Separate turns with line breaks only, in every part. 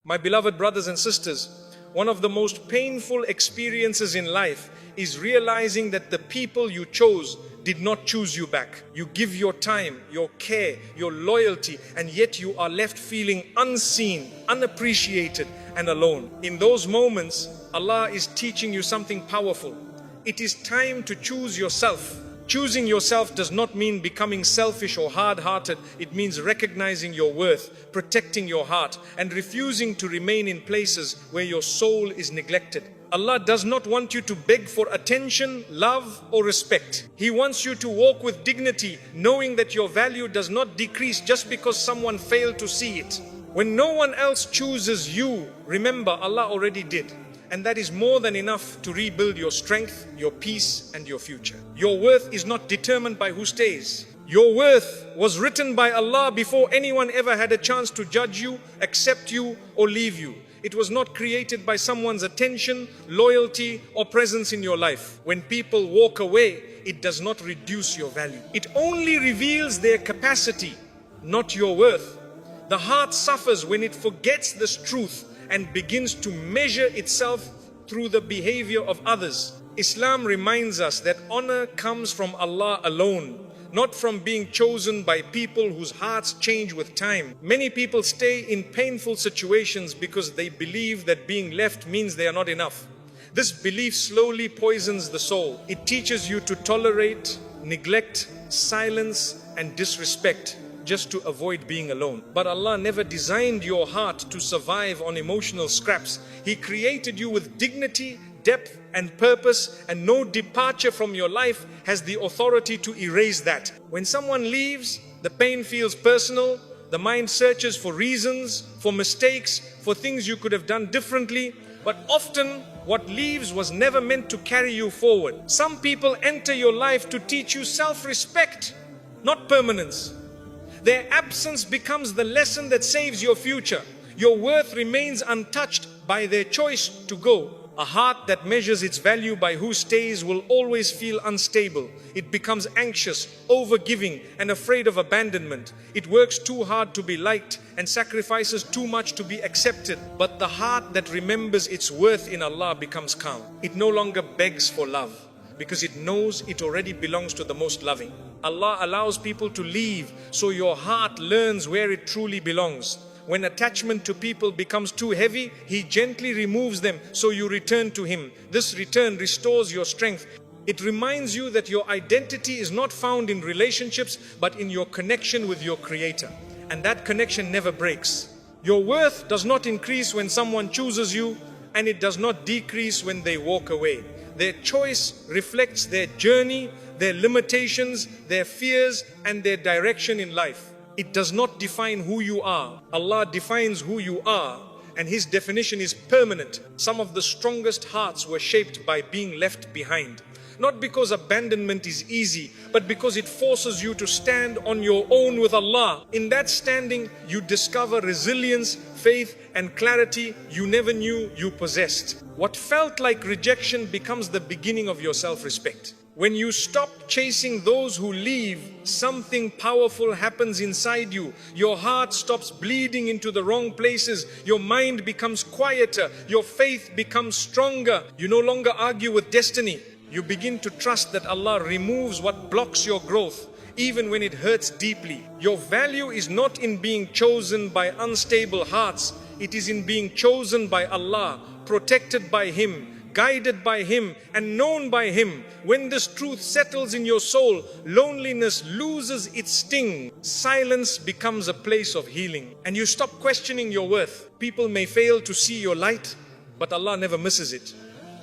My beloved brothers and sisters, one of the most painful experiences in life is realizing that the people you chose did not choose you back. You give your time, your care, your loyalty, and yet you are left feeling unseen, unappreciated, and alone. In those moments, Allah is teaching you something powerful. It is time to choose yourself. Choosing yourself does not mean becoming selfish or hard-hearted. It means recognizing your worth, protecting your heart, and refusing to remain in places where your soul is neglected. Allah does not want you to beg for attention, love, or respect. He wants you to walk with dignity, knowing that your value does not decrease just because someone failed to see it. When no one else chooses you, remember Allah already did. And that is more than enough to rebuild your strength, your peace, and your future. Your worth is not determined by who stays. Your worth was written by Allah before anyone ever had a chance to judge you, accept you, or leave you. It was not created by someone's attention, loyalty, or presence in your life. When people walk away, it does not reduce your value. It only reveals their capacity, not your worth. The heart suffers when it forgets this truth and begins to measure itself through the behavior of others. Islam reminds us that honor comes from Allah alone, not from being chosen by people whose hearts change with time. Many people stay in painful situations because they believe that being left means they are not enough. This belief slowly poisons the soul. It teaches you to tolerate, neglect, silence, and disrespect just to avoid being alone. But Allah never designed your heart to survive on emotional scraps. He created you with dignity, depth, and purpose, and no departure from your life has the authority to erase that. When someone leaves, the pain feels personal. The mind searches for reasons, for mistakes, for things you could have done differently. But often, what leaves was never meant to carry you forward. Some people enter your life to teach you self-respect, not permanence. Their absence becomes the lesson that saves your future. Your worth remains untouched by their choice to go. A heart that measures its value by who stays will always feel unstable. It becomes anxious, overgiving, and afraid of abandonment. It works too hard to be liked and sacrifices too much to be accepted. But the heart that remembers its worth in Allah becomes calm. It no longer begs for love, because it knows it already belongs to the most loving. Allah allows people to leave so your heart learns where it truly belongs. When attachment to people becomes too heavy, He gently removes them so you return to Him. This return restores your strength. It reminds you that your identity is not found in relationships but in your connection with your Creator. And that connection never breaks. Your worth does not increase when someone chooses you, and it does not decrease when they walk away. Their choice reflects their journey, their limitations, their fears, and their direction in life. It does not define who you are. Allah defines who you are, and His definition is permanent. Some of the strongest hearts were shaped by being left behind. Not because abandonment is easy, but because it forces you to stand on your own with Allah. In that standing, you discover resilience, faith, and clarity you never knew you possessed. What felt like rejection becomes the beginning of your self-respect. When you stop chasing those who leave, something powerful happens inside you. Your heart stops bleeding into the wrong places. Your mind becomes quieter. Your faith becomes stronger. You no longer argue with destiny. You begin to trust that Allah removes what blocks your growth, even when it hurts deeply. Your value is not in being chosen by unstable hearts. It is in being chosen by Allah, protected by Him, guided by Him, and known by Him. When this truth settles in your soul, loneliness loses its sting. Silence becomes a place of healing, and you stop questioning your worth. People may fail to see your light, but Allah never misses it.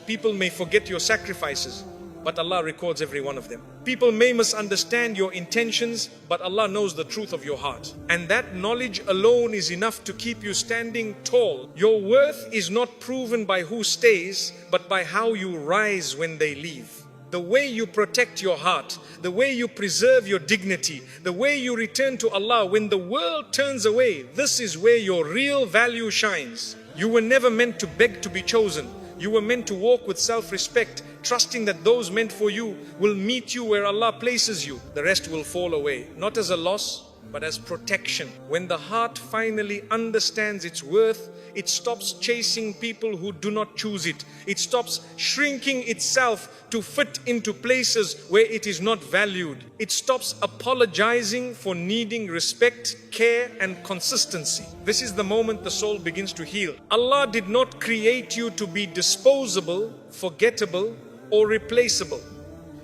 People may forget your sacrifices, but Allah records every one of them. People may misunderstand your intentions, but Allah knows the truth of your heart. And that knowledge alone is enough to keep you standing tall. Your worth is not proven by who stays, but by how you rise when they leave. The way you protect your heart, the way you preserve your dignity, the way you return to Allah when the world turns away, this is where your real value shines. You were never meant to beg to be chosen. You were meant to walk with self-respect, trusting that those meant for you will meet you where Allah places you. The rest will fall away, not as a loss, but as protection. When the heart finally understands its worth, it stops chasing people who do not choose it. It stops shrinking itself to fit into places where it is not valued. It stops apologizing for needing respect, care, and consistency. This is the moment the soul begins to heal. Allah did not create you to be disposable, forgettable, or replaceable.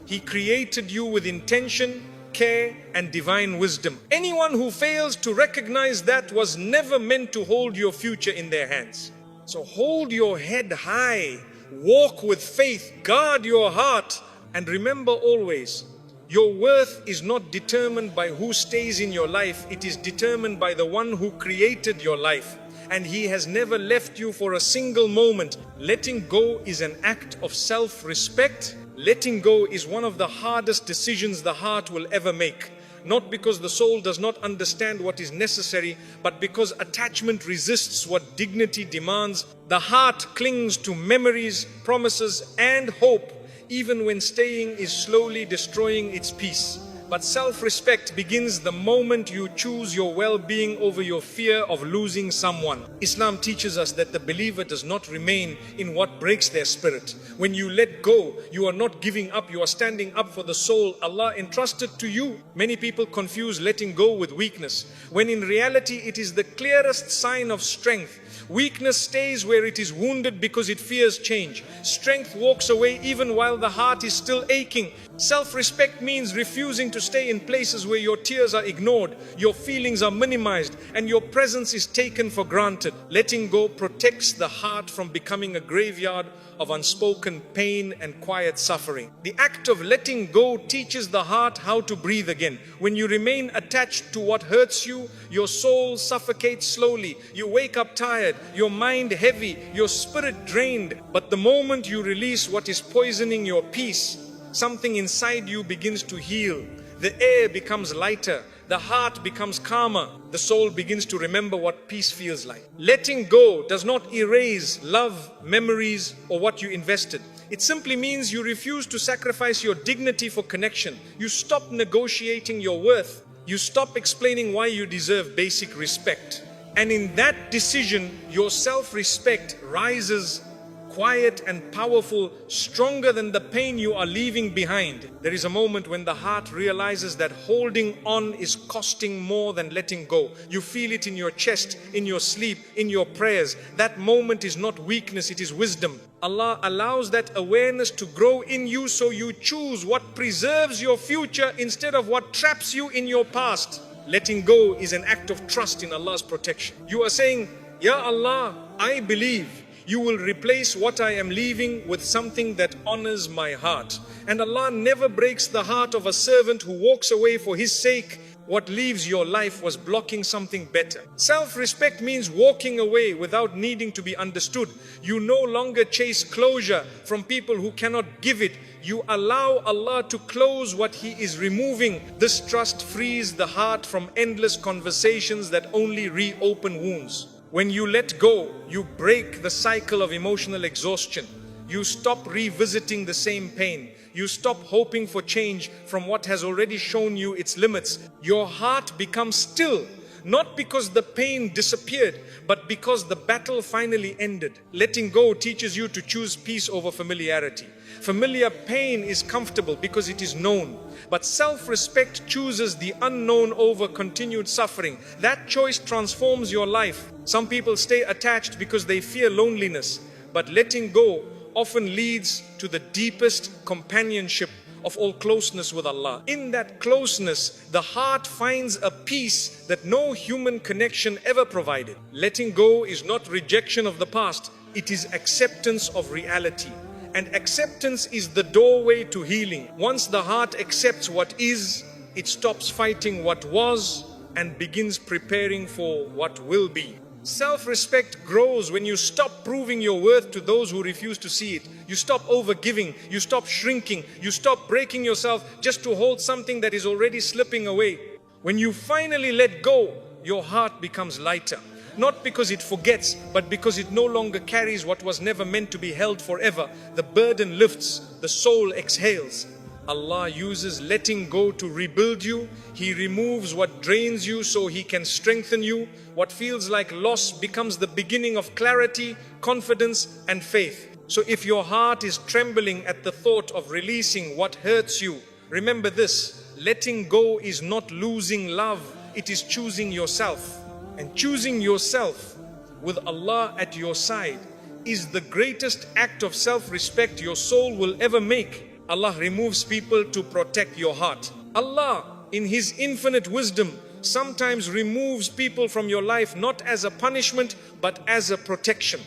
He created you with intention, care, and divine wisdom. Anyone who fails to recognize that was never meant to hold your future in their hands. So hold your head high, walk with faith, guard your heart, and remember always, your worth is not determined by who stays in your life. It is determined by the one who created your life. And He has never left you for a single moment. Letting go is an act of self-respect. Letting go is one of the hardest decisions the heart will ever make. Not because the soul does not understand what is necessary, but because attachment resists what dignity demands. The heart clings to memories, promises, and hope, even when staying is slowly destroying its peace. But self-respect begins the moment you choose your well-being over your fear of losing someone. Islam teaches us that the believer does not remain in what breaks their spirit. When you let go, you are not giving up, you are standing up for the soul Allah entrusted to you. Many people confuse letting go with weakness, when in reality it is the clearest sign of strength. Weakness stays where it is wounded because it fears change. Strength walks away even while the heart is still aching. Self-respect means refusing to stay in places where your tears are ignored, your feelings are minimized, and your presence is taken for granted. Letting go protects the heart from becoming a graveyard of unspoken pain and quiet suffering. The act of letting go teaches the heart how to breathe again. When you remain attached to what hurts you, your soul suffocates slowly. You wake up tired, your mind heavy, your spirit drained. But the moment you release what is poisoning your peace, something inside you begins to heal. The air becomes lighter. The heart becomes calmer. The soul begins to remember what peace feels like. Letting go does not erase love, memories, or what you invested. It simply means you refuse to sacrifice your dignity for connection. You stop negotiating your worth. You stop explaining why you deserve basic respect. And in that decision, your self-respect rises quiet and powerful, stronger than the pain you are leaving behind. There is a moment when the heart realizes that holding on is costing more than letting go. You feel it in your chest, in your sleep, in your prayers. That moment is not weakness, it is wisdom. Allah allows that awareness to grow in you so you choose what preserves your future instead of what traps you in your past. Letting go is an act of trust in Allah's protection. You are saying, Ya Allah, I believe you will replace what I am leaving with something that honors my heart. And Allah never breaks the heart of a servant who walks away for His sake. What leaves your life was blocking something better. Self-respect means walking away without needing to be understood. You no longer chase closure from people who cannot give it. You allow Allah to close what He is removing. This trust frees the heart from endless conversations that only reopen wounds. When you let go, you break the cycle of emotional exhaustion. You stop revisiting the same pain. You stop hoping for change from what has already shown you its limits. Your heart becomes still, not because the pain disappeared, but because the battle finally ended. Letting go teaches you to choose peace over familiarity. Familiar pain is comfortable because it is known, but self-respect chooses the unknown over continued suffering. That choice transforms your life. Some people stay attached because they fear loneliness, but letting go often leads to the deepest companionship of all closeness with Allah. In that closeness, the heart finds a peace that no human connection ever provided. Letting go is not rejection of the past, it is acceptance of reality. And acceptance is the doorway to healing. Once the heart accepts what is, it stops fighting what was and begins preparing for what will be. Self-respect grows when you stop proving your worth to those who refuse to see it. You stop overgiving, you stop shrinking, you stop breaking yourself just to hold something that is already slipping away. When you finally let go, your heart becomes lighter. Not because it forgets, but because it no longer carries what was never meant to be held forever. The burden lifts, the soul exhales. Allah uses letting go to rebuild you. He removes what drains you so He can strengthen you. What feels like loss becomes the beginning of clarity, confidence, and faith. So if your heart is trembling at the thought of releasing what hurts you, remember this: letting go is not losing love, it is choosing yourself. And choosing yourself with Allah at your side is the greatest act of self-respect your soul will ever make. Allah removes people to protect your heart. Allah, in His infinite wisdom, sometimes removes people from your life not as a punishment but as a protection.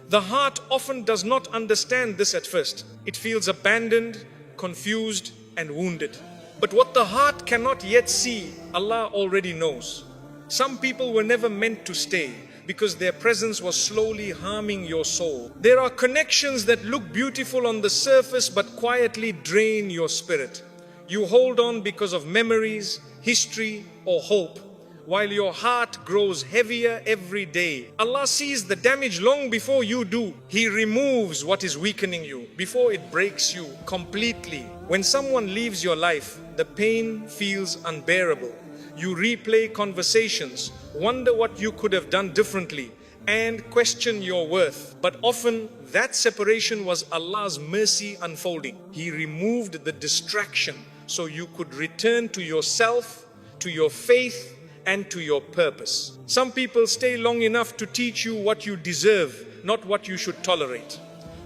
The heart often does not understand this at first. It feels abandoned, confused, and wounded. But what the heart cannot yet see, Allah already knows. Some people were never meant to stay because their presence was slowly harming your soul. There are connections that look beautiful on the surface but quietly drain your spirit. You hold on because of memories, history, or hope, while your heart grows heavier every day. Allah sees the damage long before you do. He removes what is weakening you before it breaks you completely. When someone leaves your life, the pain feels unbearable. You replay conversations, wonder what you could have done differently, and question your worth. But often that separation was Allah's mercy unfolding. He removed the distraction so you could return to yourself, to your faith, and to your purpose. Some people stay long enough to teach you what you deserve, not what you should tolerate.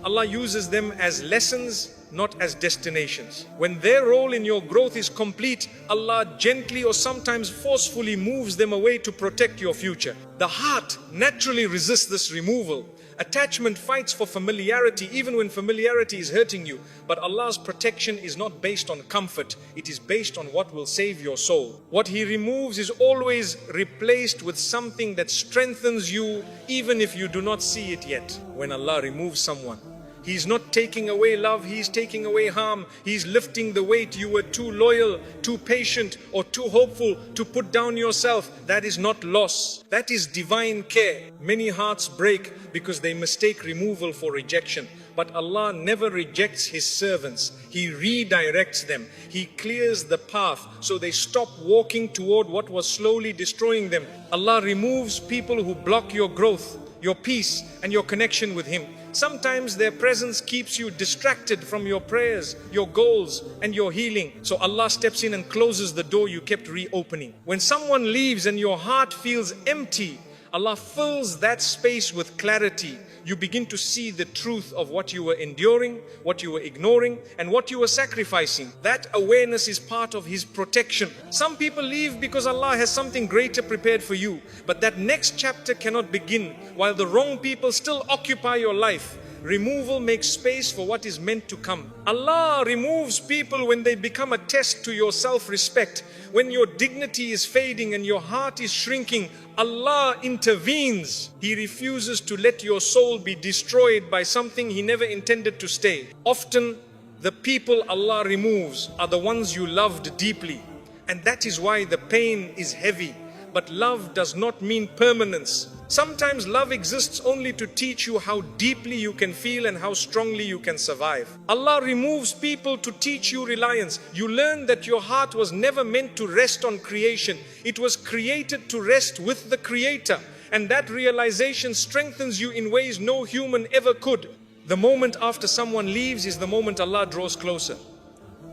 Allah uses them as lessons, not as destinations. When their role in your growth is complete, Allah gently or sometimes forcefully moves them away to protect your future. The heart naturally resists this removal. Attachment fights for familiarity even when familiarity is hurting you. But Allah's protection is not based on comfort. It is based on what will save your soul. What He removes is always replaced with something that strengthens you even if you do not see it yet. When Allah removes someone, He's not taking away love, He's taking away harm. He's lifting the weight. You were too loyal, too patient, or too hopeful to put down yourself. That is not loss. That is divine care. Many hearts break because they mistake removal for rejection. But Allah never rejects His servants. He redirects them. He clears the path so they stop walking toward what was slowly destroying them. Allah removes people who block your growth, your peace, and your connection with Him. Sometimes their presence keeps you distracted from your prayers, your goals, and your healing. So Allah steps in and closes the door you kept reopening. When someone leaves and your heart feels empty, Allah fills that space with clarity. You begin to see the truth of what you were enduring, what you were ignoring, and what you were sacrificing. That awareness is part of His protection. Some people leave because Allah has something greater prepared for you. But that next chapter cannot begin while the wrong people still occupy your life. Removal makes space for what is meant to come. Allah removes people when they become a test to your self-respect. When your dignity is fading and your heart is shrinking, Allah intervenes. He refuses to let your soul be destroyed by something He never intended to stay. Often, the people Allah removes are the ones you loved deeply. And that is why the pain is heavy. But love does not mean permanence. Sometimes love exists only to teach you how deeply you can feel and how strongly you can survive. Allah removes people to teach you reliance. You learn that your heart was never meant to rest on creation. It was created to rest with the Creator. And that realization strengthens you in ways no human ever could. The moment after someone leaves is the moment Allah draws closer.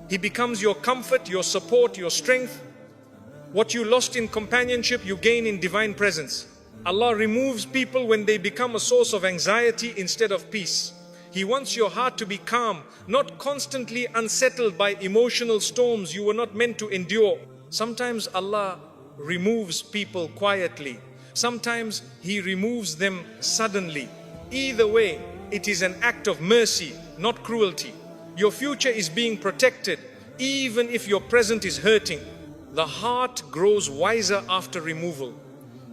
He becomes your comfort, your support, your strength. What you lost in companionship, you gain in divine presence. Allah removes people when they become a source of anxiety instead of peace. He wants your heart to be calm, not constantly unsettled by emotional storms you were not meant to endure. Sometimes Allah removes people quietly. Sometimes He removes them suddenly. Either way, it is an act of mercy, not cruelty. Your future is being protected, even if your present is hurting. The heart grows wiser after removal.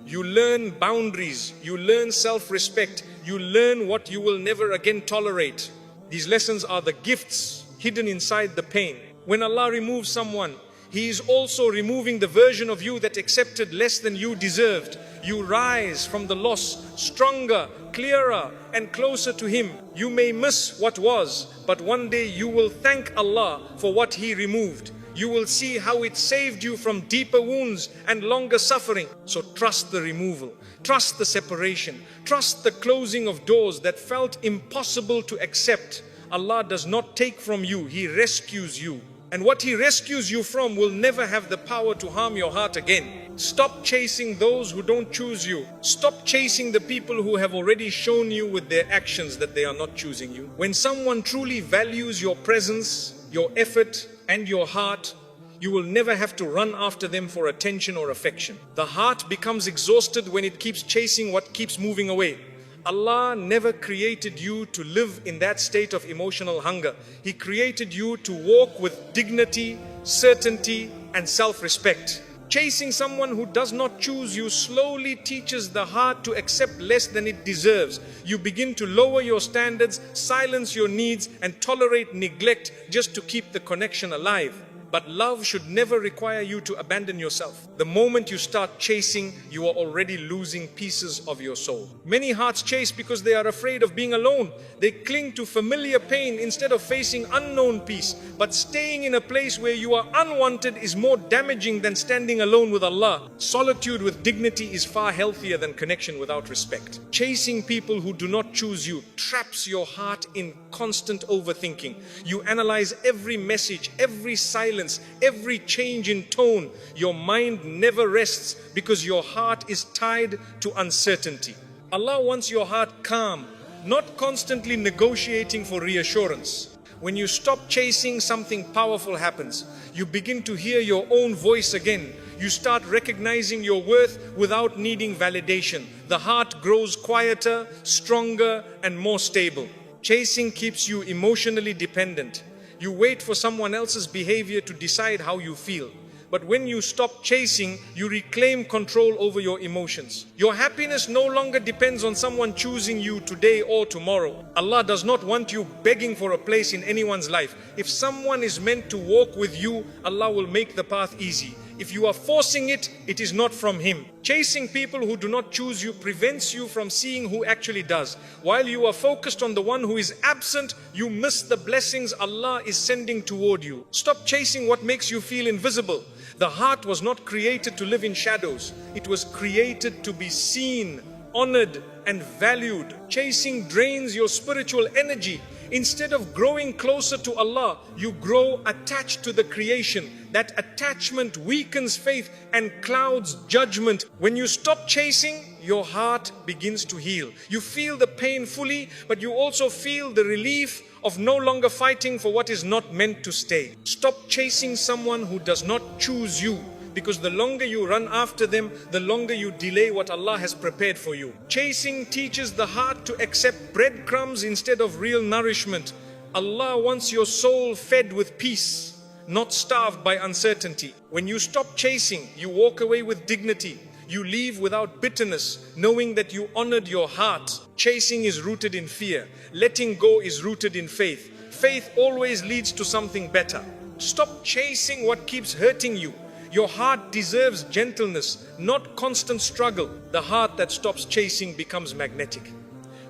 You learn boundaries, you learn self-respect, you learn what you will never again tolerate. These lessons are the gifts hidden inside the pain. When Allah removes someone, He is also removing the version of you that accepted less than you deserved. You rise from the loss stronger, clearer and closer to Him. You may miss what was, but one day you will thank Allah for what He removed. You will see how it saved you from deeper wounds and longer suffering. So trust the removal, trust the separation, trust the closing of doors that felt impossible to accept. Allah does not take from you, He rescues you. And what He rescues you from will never have the power to harm your heart again. Stop chasing those who don't choose you. Stop chasing the people who have already shown you with their actions that they are not choosing you. When someone truly values your presence, your effort and your heart, you will never have to run after them for attention or affection. The heart becomes exhausted when it keeps chasing what keeps moving away. Allah never created you to live in that state of emotional hunger. He created you to walk with dignity, certainty, and self-respect. Chasing someone who does not choose you slowly teaches the heart to accept less than it deserves. You begin to lower your standards, silence your needs, and tolerate neglect just to keep the connection alive. But love should never require you to abandon yourself. The moment you start chasing, you are already losing pieces of your soul. Many hearts chase because they are afraid of being alone. They cling to familiar pain instead of facing unknown peace. But staying in a place where you are unwanted is more damaging than standing alone with Allah. Solitude with dignity is far healthier than connection without respect. Chasing people who do not choose you traps your heart in constant overthinking. You analyze every message, every silence, every change in tone. Your mind never rests because your heart is tied to uncertainty. Allah wants your heart calm, not constantly negotiating for reassurance. When you stop chasing, something powerful happens. You begin to hear your own voice again. You start recognizing your worth without needing validation. The heart grows quieter, stronger, and more stable. Chasing keeps you emotionally dependent. You wait for someone else's behavior to decide how you feel. But when you stop chasing, you reclaim control over your emotions. Your happiness no longer depends on someone choosing you today or tomorrow. Allah does not want you begging for a place in anyone's life. If someone is meant to walk with you, Allah will make the path easy. If you are forcing it, it is not from Him. Chasing people who do not choose you prevents you from seeing who actually does. While you are focused on the one who is absent, you miss the blessings Allah is sending toward you. Stop chasing what makes you feel invisible. The heart was not created to live in shadows. It was created to be seen, honored, and valued. Chasing drains your spiritual energy. Instead of growing closer to Allah, you grow attached to the creation. That attachment weakens faith and clouds judgment. When you stop chasing, your heart begins to heal. You feel the pain fully, but you also feel the relief of no longer fighting for what is not meant to stay. Stop chasing someone who does not choose you, because the longer you run after them, the longer you delay what Allah has prepared for you. Chasing teaches the heart to accept breadcrumbs instead of real nourishment. Allah wants your soul fed with peace, not starved by uncertainty. When you stop chasing, you walk away with dignity. You leave without bitterness, knowing that you honored your heart. Chasing is rooted in fear. Letting go is rooted in faith. Faith always leads to something better. Stop chasing what keeps hurting you. Your heart deserves gentleness, not constant struggle. The heart that stops chasing becomes magnetic.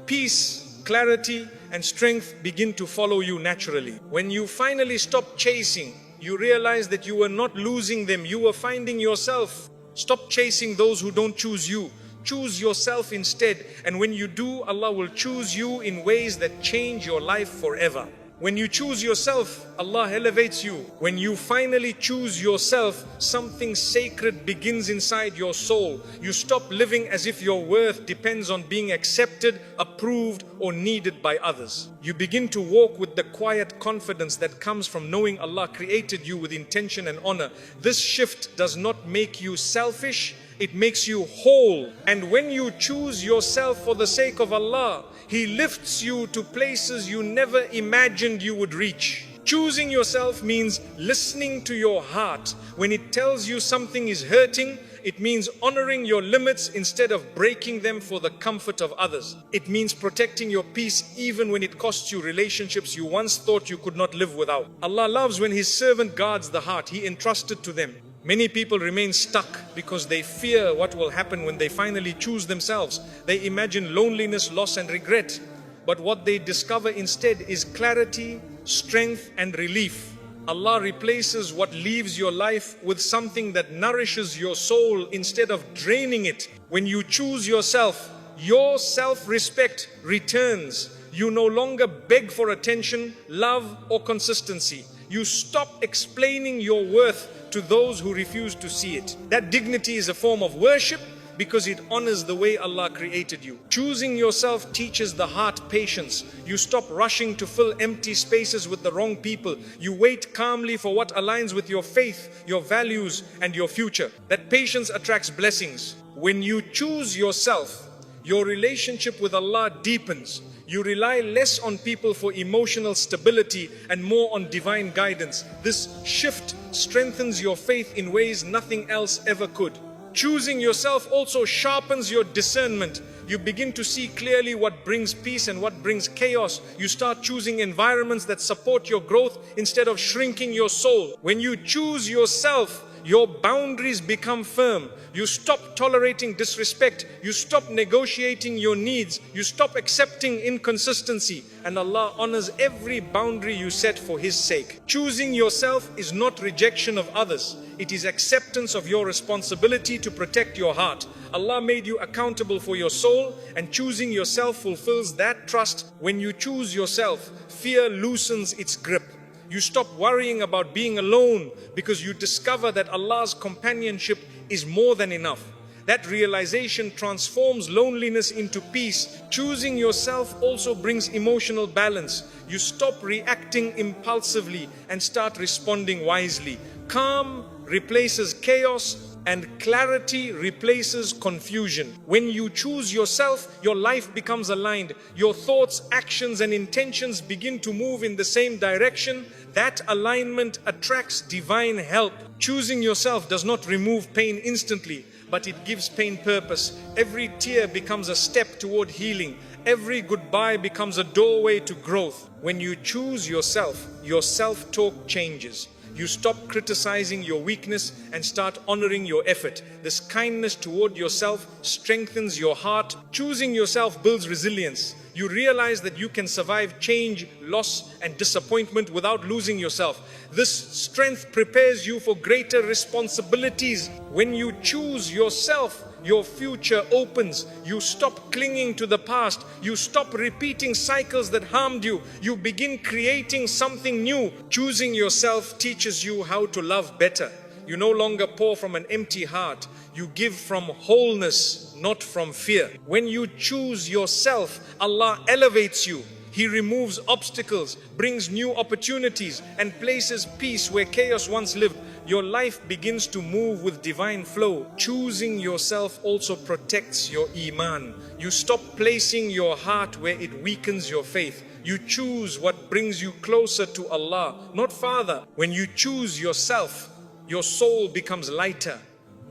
Peace, clarity, and strength begin to follow you naturally. When you finally stop chasing, you realize that you were not losing them, you were finding yourself. Stop chasing those who don't choose you. Choose yourself instead. And when you do, Allah will choose you in ways that change your life forever. When you choose yourself, Allah elevates you. When you finally choose yourself, something sacred begins inside your soul. You stop living as if your worth depends on being accepted, approved, or needed by others. You begin to walk with the quiet confidence that comes from knowing Allah created you with intention and honor. This shift does not make you selfish, it makes you whole. And when you choose yourself for the sake of Allah, He lifts you to places you never imagined you would reach. Choosing yourself means listening to your heart. When it tells you something is hurting, It means honoring your limits instead of breaking them for the comfort of others. It means protecting your peace even when it costs you relationships you once thought you could not live without. Allah loves when His servant guards the heart He entrusted to them. Many people remain stuck because they fear what will happen when they finally choose themselves. They imagine loneliness, loss and regret. But what they discover instead is clarity, strength and relief. Allah replaces what leaves your life with something that nourishes your soul instead of draining it. When you choose yourself, your self-respect returns. You no longer beg for attention, love or consistency. You stop explaining your worth to those who refuse to see it. That dignity is a form of worship because it honors the way Allah created you. Choosing yourself teaches the heart patience. You stop rushing to fill empty spaces with the wrong people. You wait calmly for what aligns with your faith, your values and your future. That patience attracts blessings. When you choose yourself, your relationship with Allah deepens. You rely less on people for emotional stability and more on divine guidance. This shift strengthens your faith in ways nothing else ever could. Choosing yourself also sharpens your discernment. You begin to see clearly what brings peace and what brings chaos. You start choosing environments that support your growth instead of shrinking your soul. When you choose yourself, your boundaries become firm. You stop tolerating disrespect. You stop negotiating your needs. You stop accepting inconsistency. And Allah honors every boundary you set for His sake. Choosing yourself is not rejection of others. It is acceptance of your responsibility to protect your heart. Allah made you accountable for your soul, and choosing yourself fulfills that trust. When you choose yourself, fear loosens its grip. You stop worrying about being alone because you discover that Allah's companionship is more than enough. That realization transforms loneliness into peace. Choosing yourself also brings emotional balance. You stop reacting impulsively and start responding wisely. Calm replaces chaos and clarity replaces confusion. When you choose yourself, your life becomes aligned. Your thoughts, actions and intentions begin to move in the same direction. That alignment attracts divine help. Choosing yourself does not remove pain instantly, but it gives pain purpose. Every tear becomes a step toward healing. Every goodbye becomes a doorway to growth. When you choose yourself, your self-talk changes. You stop criticizing your weakness and start honoring your effort. This kindness toward yourself strengthens your heart. Choosing yourself builds resilience. You realize that you can survive change, loss, and disappointment without losing yourself. This strength prepares you for greater responsibilities. When you choose yourself, your future opens. You stop clinging to the past. You stop repeating cycles that harmed you. You begin creating something new. Choosing yourself teaches you how to love better. You no longer pour from an empty heart. You give from wholeness, not from fear. When you choose yourself, Allah elevates you. He removes obstacles, brings new opportunities, and places peace where chaos once lived. Your life begins to move with divine flow. Choosing yourself also protects your iman. You stop placing your heart where it weakens your faith. You choose what brings you closer to Allah, not farther. When you choose yourself, your soul becomes lighter.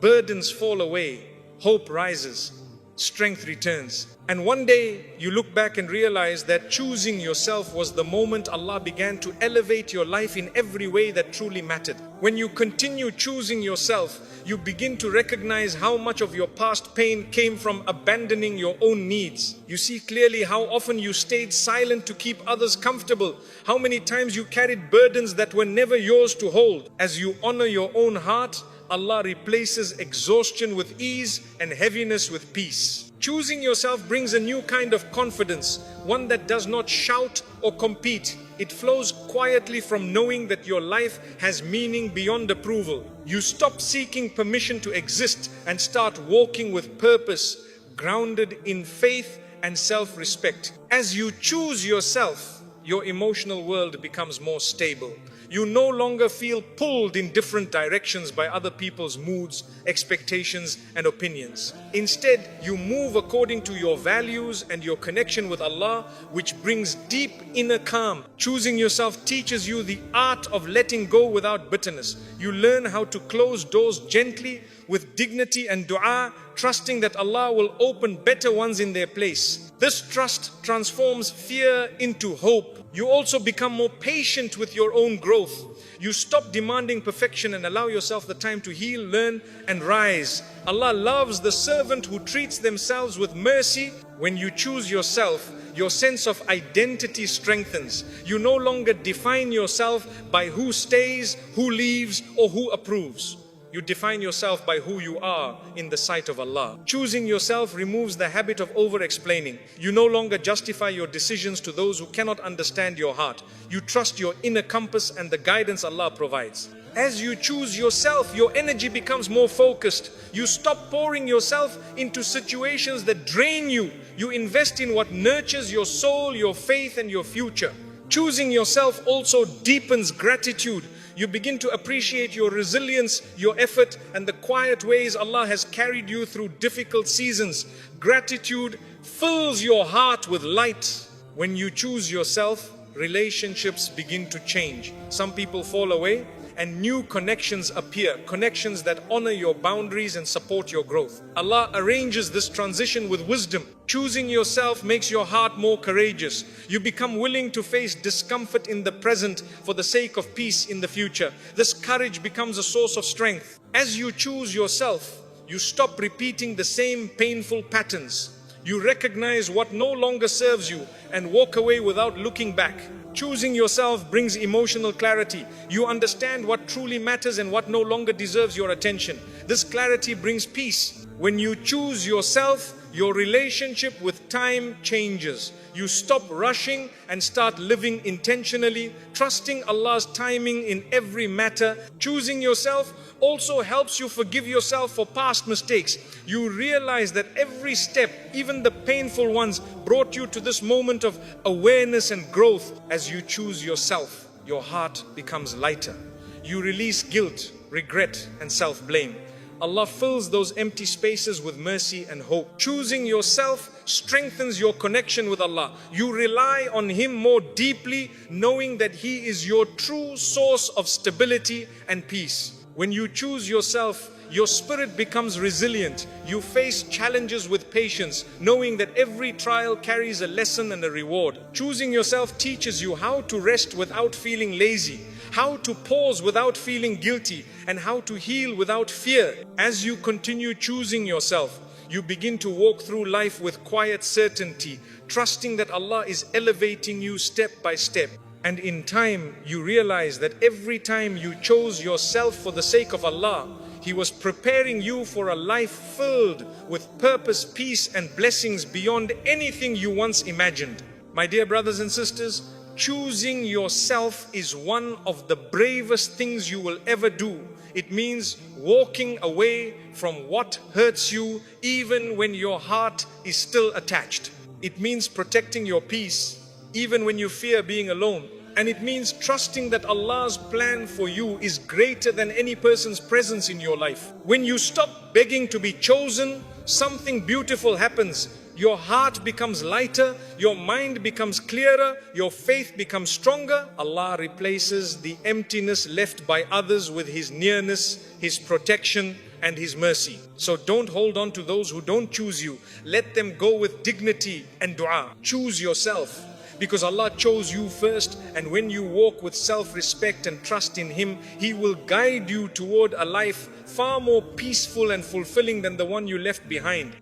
Burdens fall away. Hope rises. Strength returns. And one day you look back and realize that choosing yourself was the moment Allah began to elevate your life in every way that truly mattered. When you continue choosing yourself, you begin to recognize how much of your past pain came from abandoning your own needs. You see clearly how often you stayed silent to keep others comfortable, how many times you carried burdens that were never yours to hold. As you honor your own heart, Allah replaces exhaustion with ease and heaviness with peace. Choosing yourself brings a new kind of confidence, one that does not shout or compete. It flows quietly from knowing that your life has meaning beyond approval. You stop seeking permission to exist and start walking with purpose, grounded in faith and self-respect. As you choose yourself, your emotional world becomes more stable. You no longer feel pulled in different directions by other people's moods, expectations, and opinions. Instead, you move according to your values and your connection with Allah, which brings deep inner calm. Choosing yourself teaches you the art of letting go without bitterness. You learn how to close doors gently with dignity and dua, trusting that Allah will open better ones in their place. This trust transforms fear into hope. You also become more patient with your own growth. You stop demanding perfection and allow yourself the time to heal, learn, and rise. Allah loves the servant who treats themselves with mercy. When you choose yourself, your sense of identity strengthens. You no longer define yourself by who stays, who leaves, or who approves. You define yourself by who you are in the sight of Allah. Choosing yourself removes the habit of over-explaining. You no longer justify your decisions to those who cannot understand your heart. You trust your inner compass and the guidance Allah provides. As you choose yourself, your energy becomes more focused. You stop pouring yourself into situations that drain you. You invest in what nurtures your soul, your faith, and your future. Choosing yourself also deepens gratitude. You begin to appreciate your resilience, your effort, and the quiet ways Allah has carried you through difficult seasons. Gratitude fills your heart with light. When you choose yourself, relationships begin to change. Some people fall away and new connections appear, connections that honor your boundaries and support your growth. Allah arranges this transition with wisdom. Choosing yourself makes your heart more courageous. You become willing to face discomfort in the present for the sake of peace in the future. This courage becomes a source of strength. As you choose yourself, you stop repeating the same painful patterns. You recognize what no longer serves you and walk away without looking back. Choosing yourself brings emotional clarity. You understand what truly matters and what no longer deserves your attention. This clarity brings peace. When you choose yourself, your relationship with time changes. You stop rushing and start living intentionally, trusting Allah's timing in every matter. Choosing yourself also helps you forgive yourself for past mistakes. You realize that every step, even the painful ones, brought you to this moment of awareness and growth. As you choose yourself, your heart becomes lighter. You release guilt, regret, and self-blame. Allah fills those empty spaces with mercy and hope. Choosing yourself strengthens your connection with Allah. You rely on Him more deeply, knowing that He is your true source of stability and peace. When you choose yourself, your spirit becomes resilient. You face challenges with patience, knowing that every trial carries a lesson and a reward. Choosing yourself teaches you how to rest without feeling lazy, how to pause without feeling guilty, and how to heal without fear. As you continue choosing yourself, you begin to walk through life with quiet certainty, trusting that Allah is elevating you step by step. And in time, you realize that every time you chose yourself for the sake of Allah, He was preparing you for a life filled with purpose, peace, and blessings beyond anything you once imagined. My dear brothers and sisters, choosing yourself is one of the bravest things you will ever do. It means walking away from what hurts you even when your heart is still attached. It means protecting your peace even when you fear being alone. And it means trusting that Allah's plan for you is greater than any person's presence in your life. When you stop begging to be chosen, something beautiful happens. Your heart becomes lighter, your mind becomes clearer, your faith becomes stronger. Allah replaces the emptiness left by others with His nearness, His protection, and His mercy. So don't hold on to those who don't choose you. Let them go with dignity and dua. Choose yourself, because Allah chose you first, and when you walk with self-respect and trust in Him, He will guide you toward a life far more peaceful and fulfilling than the one you left behind.